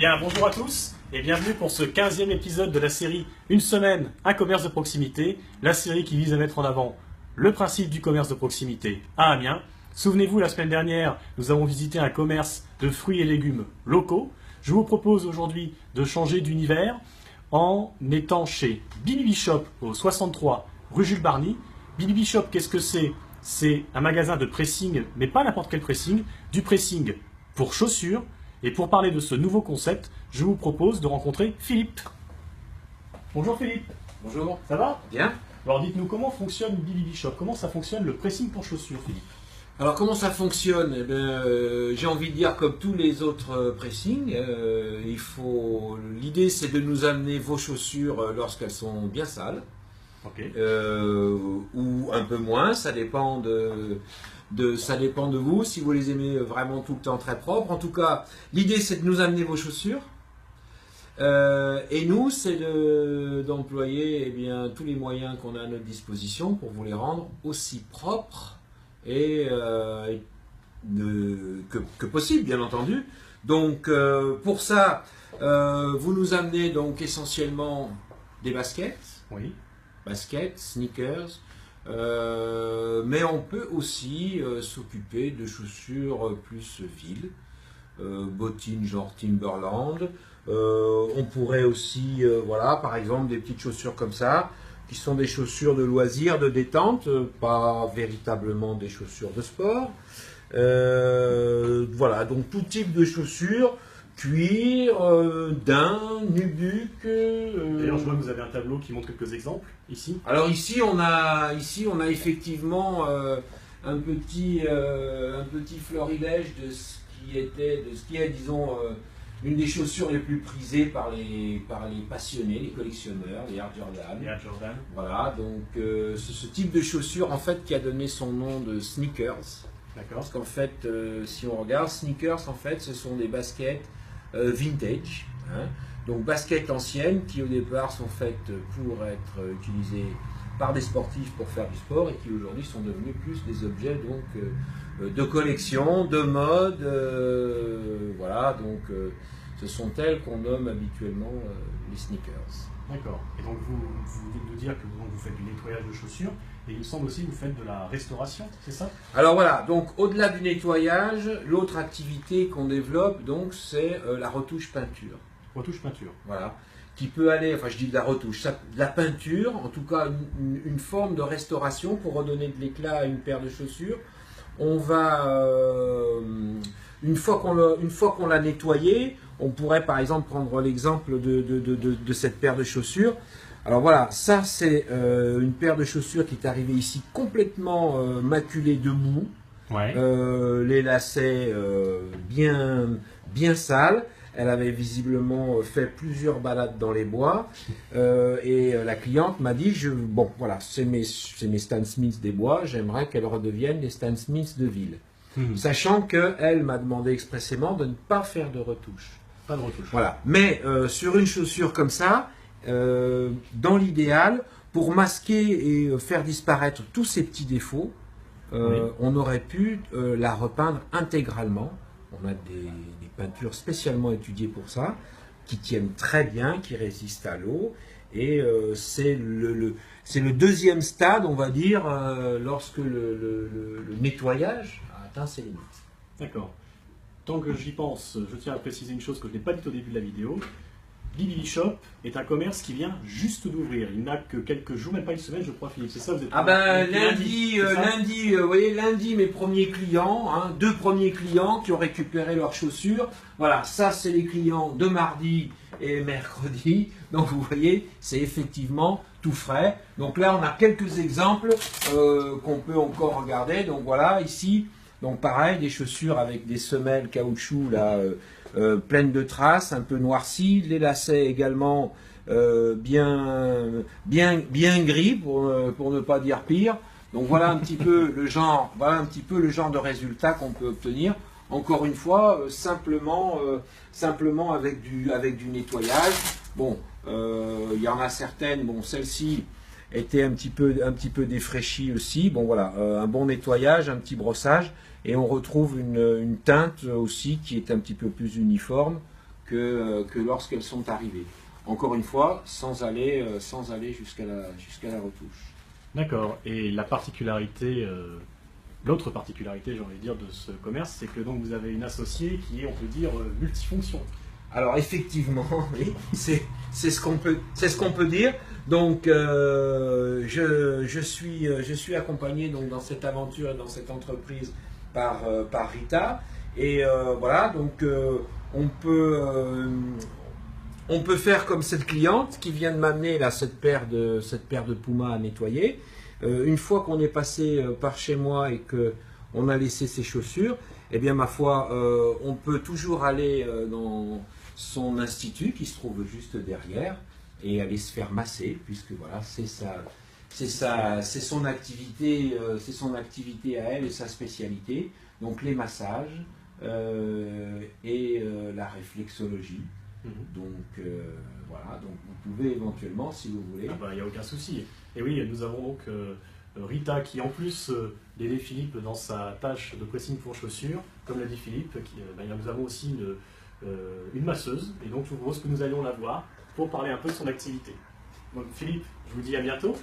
Bien, bonjour à tous et bienvenue pour ce 15e épisode de la série Une semaine, un commerce de proximité, la série qui vise à mettre en avant le principe du commerce de proximité à Amiens. Souvenez-vous, la semaine dernière, nous avons visité un commerce de fruits et légumes locaux. Je vous propose aujourd'hui de changer d'univers en étant chez Bibi Bishop au 63 rue Jules Barny. Bibi Bishop, qu'est-ce que c'est? C'est un magasin de pressing, mais pas n'importe quel pressing, du pressing pour chaussures. Et pour parler de ce nouveau concept, je vous propose de rencontrer Philippe. Bonjour Philippe. Bonjour. Ça va? Bien. Alors dites-nous, comment fonctionne Bibi Bishop? Comment ça fonctionne le pressing pour chaussures, Philippe? Alors comment ça fonctionne? J'ai envie de dire comme tous les autres pressings, l'idée c'est de nous amener vos chaussures lorsqu'elles sont bien sales, Ok. ou un peu moins, ça dépend ça dépend de vous, si vous les aimez vraiment tout le temps très propres. En tout cas, l'idée c'est de nous amener vos chaussures. Et nous, c'est d'employer tous les moyens qu'on a à notre disposition pour vous les rendre aussi propres et que possible, bien entendu. Donc, pour ça, vous nous amenez donc essentiellement des baskets, Oui. sneakers, mais on peut aussi s'occuper de chaussures plus villes, bottines genre Timberland. On pourrait aussi, par exemple, des petites chaussures comme ça, qui sont des chaussures de loisirs, de détente, pas véritablement des chaussures de sport. Donc tout type de chaussures, cuir, daim, nubuck. D'ailleurs, je vois que vous avez un tableau qui montre quelques exemples, ici. Alors ici, on a effectivement un petit florilège de ce qui est, disons, une des chaussures les plus prisées par les passionnés, les collectionneurs, les Air Jordan. Et à Jordan. Voilà, donc c'est ce type de chaussure en fait qui a donné son nom de sneakers. D'accord. Parce qu'en fait, si on regarde, sneakers en fait, ce sont des baskets vintage. Hein. Donc baskets anciennes qui au départ sont faites pour être utilisées par des sportifs pour faire du sport et qui aujourd'hui sont devenues plus des objets donc de collection, de mode. Ce sont elles qu'on nomme habituellement les sneakers. D'accord. Et donc vous venez de nous dire que vous faites du nettoyage de chaussures, et il me semble aussi que vous faites de la restauration, c'est ça? Alors voilà, donc au-delà du nettoyage, l'autre activité qu'on développe donc c'est la retouche peinture. Retouche peinture. Voilà. Qui peut aller, enfin je dis de la retouche, de la peinture, en tout cas une forme de restauration pour redonner de l'éclat à une paire de chaussures. On va, une fois qu'on l'a nettoyé, on pourrait par exemple prendre l'exemple de cette paire de chaussures. Alors voilà, ça c'est une paire de chaussures qui est arrivée ici complètement maculée de boue. Ouais. Les lacets bien sales. Elle avait visiblement fait plusieurs balades dans les bois et la cliente m'a dit c'est mes Stan Smith des bois, j'aimerais qu'elle redevienne les Stan Smith de ville. Sachant qu'elle m'a demandé expressément de ne pas faire de retouche. Pas de retouche. Voilà. Mais sur une chaussure comme ça, dans l'idéal, pour masquer et faire disparaître tous ces petits défauts, on aurait pu la repeindre intégralement. On a des peintures spécialement étudiées pour ça, qui tiennent très bien, qui résistent à l'eau. Et c'est le deuxième stade, on va dire, lorsque le nettoyage a atteint ses limites. D'accord. Tant que j'y pense, je tiens à préciser une chose que je n'ai pas dit au début de la vidéo. Bibi Bishop est un commerce qui vient juste d'ouvrir. Il n'a que quelques jours, même pas une semaine, je crois, Philippe. C'est ça, vous êtes lundi, mes premiers clients, deux premiers clients qui ont récupéré leurs chaussures. Voilà, ça c'est les clients de mardi et mercredi. Donc vous voyez, c'est effectivement tout frais. Donc là, on a quelques exemples qu'on peut encore regarder. Donc voilà, ici, donc pareil, des chaussures avec des semelles caoutchouc là. Pleine de traces, un peu noircies, les lacets également bien gris pour ne pas dire pire. Donc voilà un petit peu le genre de résultat qu'on peut obtenir. Encore une fois, simplement avec du nettoyage. Bon, il y en a certaines. Bon, celle-ci était un petit peu défraîchie aussi. Bon voilà, un bon nettoyage, un petit brossage. Et on retrouve une teinte aussi qui est un petit peu plus uniforme que lorsqu'elles sont arrivées. Encore une fois, sans aller jusqu'à la retouche. D'accord. Et la particularité, l'autre particularité, j'ai envie de dire, de ce commerce, c'est que donc vous avez une associée qui est, on peut dire, multifonction. Alors effectivement, oui, c'est ce qu'on peut dire. Donc je suis accompagné donc dans cette aventure et dans cette entreprise par Rita. Et voilà, donc on peut faire comme cette cliente qui vient de m'amener là cette paire de Puma à nettoyer. Une fois qu'on est passé par chez moi et que on a laissé ses chaussures, eh bien ma foi, on peut toujours aller dans son institut qui se trouve juste derrière et aller se faire masser, puisque voilà, c'est son activité à elle et sa spécialité. Donc les massages et la réflexologie. Donc voilà, donc vous pouvez éventuellement, si vous voulez. Ah bah, il n'y a aucun souci. Et oui, nous avons donc Rita qui, en plus d'aider Philippe dans sa tâche de pressing pour chaussures, comme l'a dit Philippe, nous avons aussi une masseuse. Et donc je vous propose que nous allions la voir pour parler un peu de son activité. Donc Philippe, je vous dis à bientôt.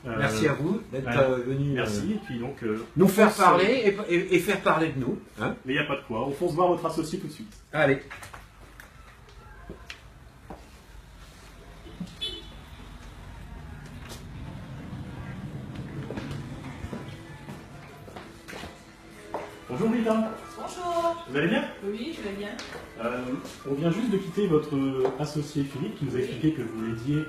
Merci à vous d'être venu merci. Et puis donc, nous faire parler et faire parler de nous. Hein. Mais il n'y a pas de quoi, on fonce voir votre associé tout de suite. Allez. Bonjour Rita. Bonjour. Vous allez bien? Oui, je vais bien. On vient juste de quitter votre associé Philippe qui nous a expliqué que vous l'aidiez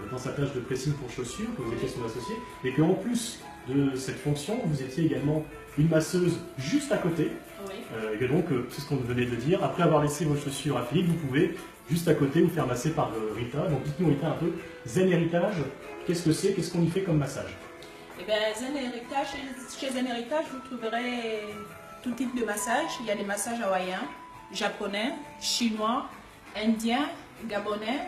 dans sa tâche de pressing pour chaussures, que vous étiez son associé, et qu'en plus de cette fonction, vous étiez également une masseuse juste à côté. Oui. Et que donc, c'est ce qu'on venait de dire, après avoir laissé vos chaussures à Philippe, vous pouvez juste à côté vous faire masser par Rita. Donc dites-nous Rita un peu, Zen Héritage, qu'est-ce que c'est, qu'est-ce qu'on y fait comme massage? Eh bien, Zen Héritage, chez Zen Héritage, vous trouverez tout type de massage. Il y a des massages hawaïens, japonais, chinois, indiens, gabonais,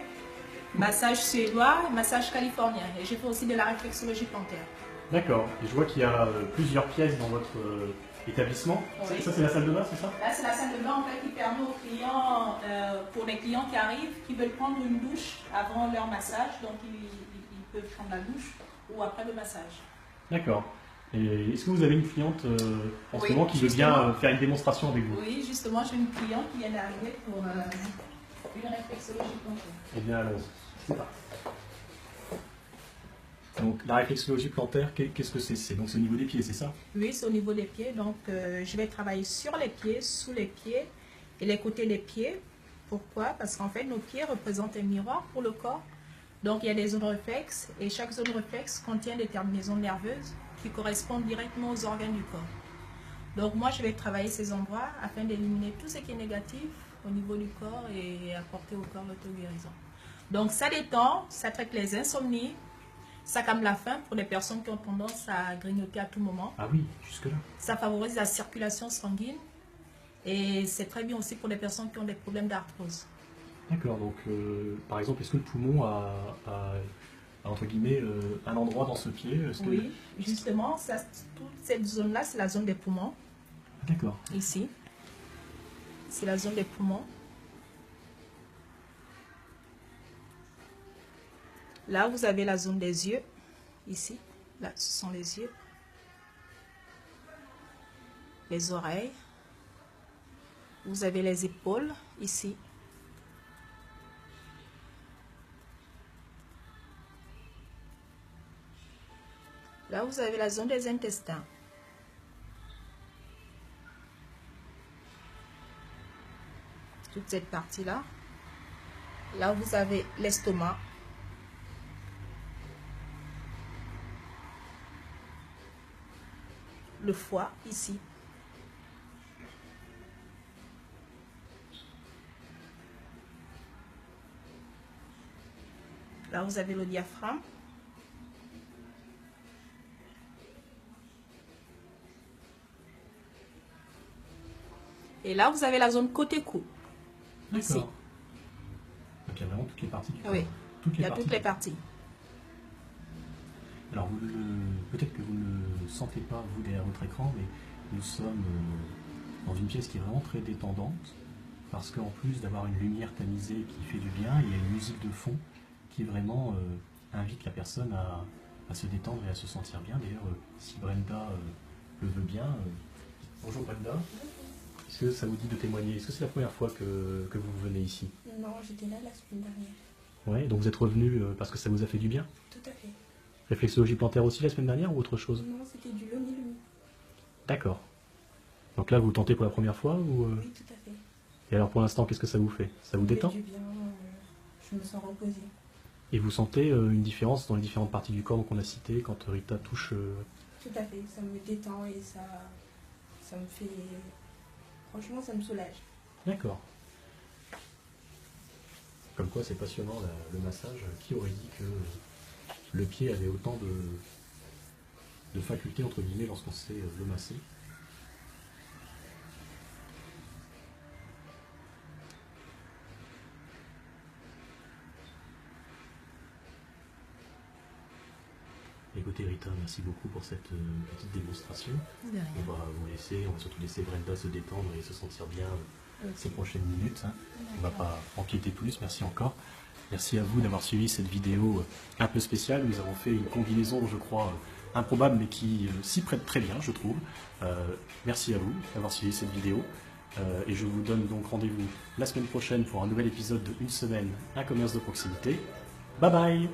massage suédois, massage californien. Et j'ai fait aussi de la réflexologie plantaire. D'accord. Et je vois qu'il y a plusieurs pièces dans votre établissement. Oui. Ça, c'est la salle de bain, c'est ça? Là, c'est la salle de bain en fait, qui permet aux clients, pour les clients qui arrivent, qui veulent prendre une douche avant leur massage, donc ils peuvent prendre la douche ou après le massage. D'accord. Et est-ce que vous avez une cliente en ce moment qui veut justement. bien faire une démonstration avec vous? Oui, justement, j'ai une cliente qui vient d'arriver pour une réflexologie plantaire. Eh bien, allons-y. C'est parti. Donc, la réflexologie plantaire, qu'est-ce que c'est? Donc, c'est au niveau des pieds, c'est ça? Oui, c'est au niveau des pieds. Donc, je vais travailler sur les pieds, sous les pieds et les côtés des pieds. Pourquoi? Parce qu'en fait, nos pieds représentent un miroir pour le corps. Donc, il y a des zones réflexes et chaque zone réflexe contient des terminaisons nerveuses qui correspondent directement aux organes du corps. Donc, moi, je vais travailler ces endroits afin d'éliminer tout ce qui est négatif au niveau du corps et apporter au corps l'auto-guérison. Donc, ça détend, ça traite les insomnies, ça calme la faim pour les personnes qui ont tendance à grignoter à tout moment. Ah oui, jusque-là. Ça favorise la circulation sanguine et c'est très bien aussi pour les personnes qui ont des problèmes d'arthrose. D'accord, donc par exemple, est-ce que le poumon a entre guillemets, un endroit dans ce pied? Oui, justement, toute cette zone-là, c'est la zone des poumons. D'accord. Ici, c'est la zone des poumons. Là, vous avez la zone des yeux. Ici, là, ce sont les yeux. Les oreilles. Vous avez les épaules, ici. Là, vous avez la zone des intestins. Toute cette partie-là. Là, vous avez l'estomac. Le foie, ici. Là, vous avez le diaphragme. Et là, vous avez la zone côté cou. Ici. D'accord. Donc il y a vraiment toutes les parties du corps. Oui, il y a toutes les parties. Alors, peut-être que vous ne le sentez pas, vous, derrière votre écran, mais nous sommes dans une pièce qui est vraiment très détendante. parce qu'en plus d'avoir une lumière tamisée qui fait du bien, il y a une musique de fond qui vraiment invite la personne à se détendre et à se sentir bien. D'ailleurs, si Brenda le veut bien. Bonjour Brenda. Est-ce que ça vous dit de témoigner? Est-ce que c'est la première fois que vous venez ici? Non, j'étais là la semaine dernière. Ouais, donc vous êtes revenu parce que ça vous a fait du bien? Tout à fait. Réflexologie plantaire aussi la semaine dernière ou autre chose? Non, c'était du lomi-lomi. D'accord. Donc là, vous le tentez pour la première fois ou Oui, tout à fait. Et alors pour l'instant, qu'est-ce que ça vous fait? Ça vous détend? Ça fait du bien, je me sens reposée. Et vous sentez une différence dans les différentes parties du corps qu'on a citées quand Rita touche Tout à fait, ça me détend et ça me fait... Franchement, ça me soulage. D'accord. Comme quoi, c'est passionnant le massage. Qui aurait dit que le pied avait autant de facultés, entre guillemets, lorsqu'on sait le masser? Écoutez Rita, merci beaucoup pour cette petite démonstration. De rien. On va surtout laisser Brenda se détendre et se sentir bien ces prochaines minutes. Hein. On ne va pas empiéter plus, merci encore. Merci à vous d'avoir suivi cette vidéo un peu spéciale. Nous avons fait une combinaison, je crois, improbable, mais qui s'y prête très bien, je trouve. Merci à vous d'avoir suivi cette vidéo. Et je vous donne donc rendez-vous la semaine prochaine pour un nouvel épisode de Une semaine, un commerce de proximité. Bye bye!